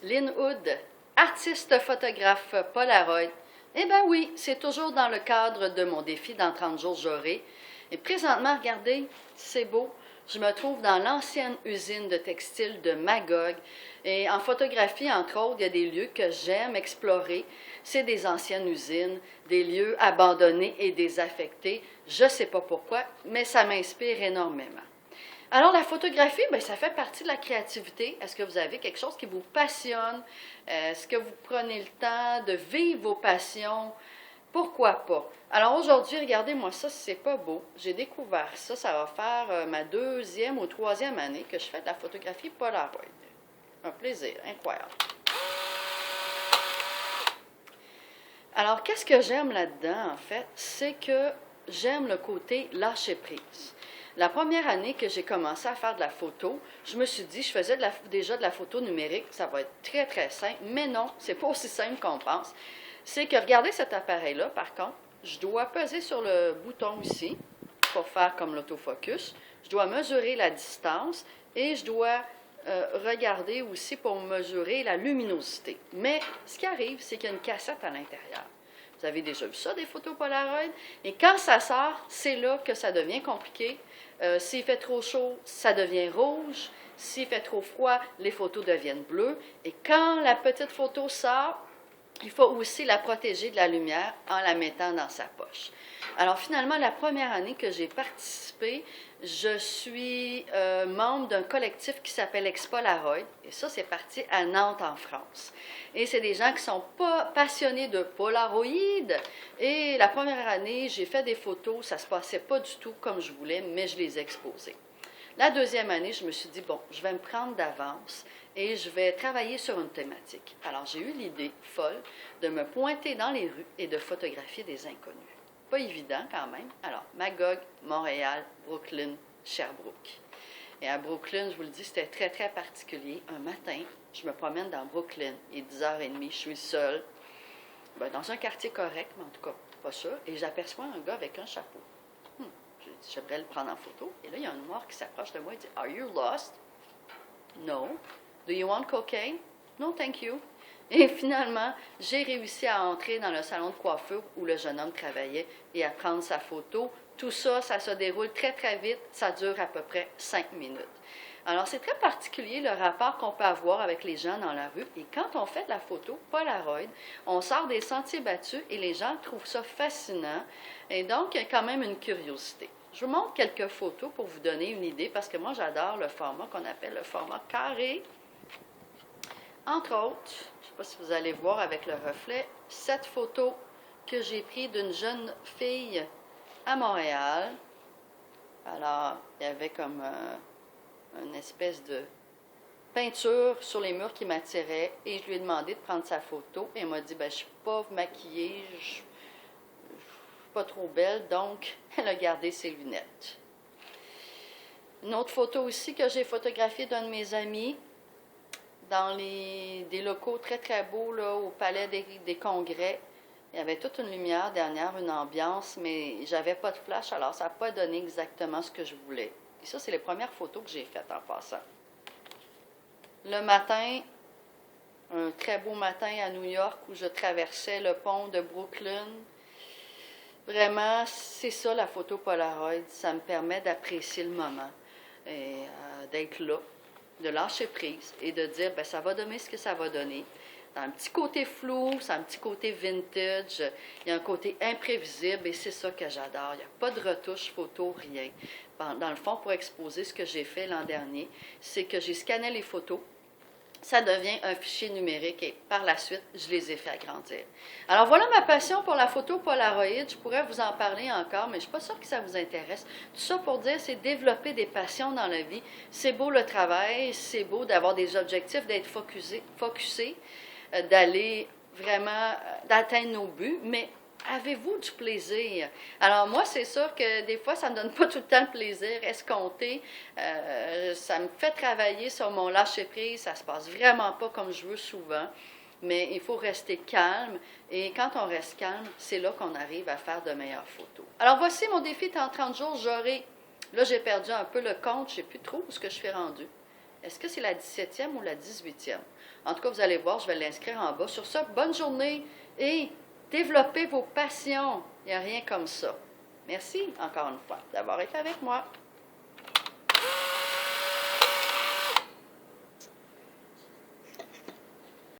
Lynn Hood, artiste photographe Polaroid. Eh bien oui, c'est toujours dans le cadre de mon défi dans 30 jours j'aurai. Et présentement, regardez, c'est beau. Je me trouve dans l'ancienne usine de textile de Magog. Et en photographie, entre autres, il y a des lieux que j'aime explorer. C'est des anciennes usines, des lieux abandonnés et désaffectés. Je ne sais pas pourquoi, mais ça m'inspire énormément. Alors, la photographie, bien, ça fait partie de la créativité. Est-ce que vous avez quelque chose qui vous passionne? Est-ce que vous prenez le temps de vivre vos passions? Pourquoi pas? Alors, aujourd'hui, regardez-moi ça, c'est pas beau. J'ai découvert ça. Ça va faire ma deuxième ou troisième année que je fais de la photographie Polaroid. Un plaisir, incroyable. Alors, qu'est-ce que j'aime là-dedans, en fait? C'est que j'aime le côté lâcher prise. La première année que j'ai commencé à faire de la photo, je me suis dit, je faisais déjà de la photo numérique, ça va être très, très simple. Mais non, c'est pas aussi simple qu'on pense. C'est que, regardez cet appareil-là, par contre, je dois peser sur le bouton ici pour faire comme l'autofocus. Je dois mesurer la distance et je dois regarder aussi pour mesurer la luminosité. Mais ce qui arrive, c'est qu'il y a une cassette à l'intérieur. Vous avez déjà vu ça, des photos Polaroid? Et quand ça sort, c'est là que ça devient compliqué. S'il fait trop chaud, ça devient rouge. S'il fait trop froid, les photos deviennent bleues. Et quand la petite photo sort, il faut aussi la protéger de la lumière en la mettant dans sa poche. Alors finalement, la première année que j'ai participé, je suis membre d'un collectif qui s'appelle Expolaroid. Et ça, c'est parti à Nantes, en France. Et c'est des gens qui ne sont pas passionnés de Polaroid. Et la première année, j'ai fait des photos. Ça ne se passait pas du tout comme je voulais, mais je les ai exposées. La deuxième année, je me suis dit, bon, je vais me prendre d'avance et je vais travailler sur une thématique. Alors, j'ai eu l'idée folle de me pointer dans les rues et de photographier des inconnus. Pas évident quand même. Alors, Magog, Montréal, Brooklyn, Sherbrooke. Et à Brooklyn, je vous le dis, c'était très, très particulier. Un matin, je me promène dans Brooklyn, il est 10h30, je suis seule, dans un quartier correct, mais en tout cas, pas sûr, et j'aperçois un gars avec un chapeau. J'aimerais le prendre en photo. Et là, il y a un noir qui s'approche de moi et dit, Are you lost? No. Do you want cocaine? No, thank you. Et finalement, j'ai réussi à entrer dans le salon de coiffure où le jeune homme travaillait et à prendre sa photo. Tout ça, ça se déroule très, très vite. Ça dure à peu près 5 minutes. Alors, c'est très particulier le rapport qu'on peut avoir avec les gens dans la rue. Et quand on fait de la photo Polaroid, on sort des sentiers battus et les gens trouvent ça fascinant. Et donc, il y a quand même une curiosité. Je vous montre quelques photos pour vous donner une idée, parce que moi, j'adore le format qu'on appelle le format carré. Entre autres, je ne sais pas si vous allez voir avec le reflet, cette photo que j'ai prise d'une jeune fille à Montréal. Alors, il y avait comme une espèce de peinture sur les murs qui m'attirait, et je lui ai demandé de prendre sa photo. Et elle m'a dit, je ne suis pas maquillée, pas trop belle, donc elle a gardé ses lunettes. Une autre photo aussi que j'ai photographiée d'un de mes amis dans des locaux très très beaux là, au Palais des Congrès. Il y avait toute une lumière derrière, une ambiance, mais j'avais pas de flash, alors ça n'a pas donné exactement ce que je voulais. Et ça, c'est les premières photos que j'ai faites en passant. Le matin, un très beau matin à New York où je traversais le pont de Brooklyn. Vraiment, c'est ça la photo Polaroid. Ça me permet d'apprécier le moment et d'être là, de lâcher prise et de dire, ça va donner ce que ça va donner. Dans un petit côté flou, c'est un petit côté vintage, il y a un côté imprévisible et c'est ça que j'adore. Il n'y a pas de retouche photo, rien. Dans le fond, pour exposer ce que j'ai fait l'an dernier, c'est que j'ai scanné les photos. Ça devient un fichier numérique et par la suite, je les ai fait agrandir. Alors voilà ma passion pour la photo Polaroid. Je pourrais vous en parler encore, mais je ne suis pas sûre que ça vous intéresse. Tout ça pour dire, c'est développer des passions dans la vie. C'est beau le travail, c'est beau d'avoir des objectifs, d'être focusé, d'aller vraiment, d'atteindre nos buts, mais avez-vous du plaisir? Alors moi, c'est sûr que des fois, ça ne me donne pas tout le temps le plaisir escompté. Ça me fait travailler sur mon lâcher-prise. Ça ne se passe vraiment pas comme je veux souvent. Mais il faut rester calme. Et quand on reste calme, c'est là qu'on arrive à faire de meilleures photos. Alors voici mon défi en 30 jours. Là, j'ai perdu un peu le compte. Je ne sais plus trop où ce que je suis rendue. Est-ce que c'est la 17e ou la 18e? En tout cas, vous allez voir, je vais l'inscrire en bas. Sur ça, bonne journée et développez vos passions. Il n'y a rien comme ça. Merci encore une fois d'avoir été avec moi.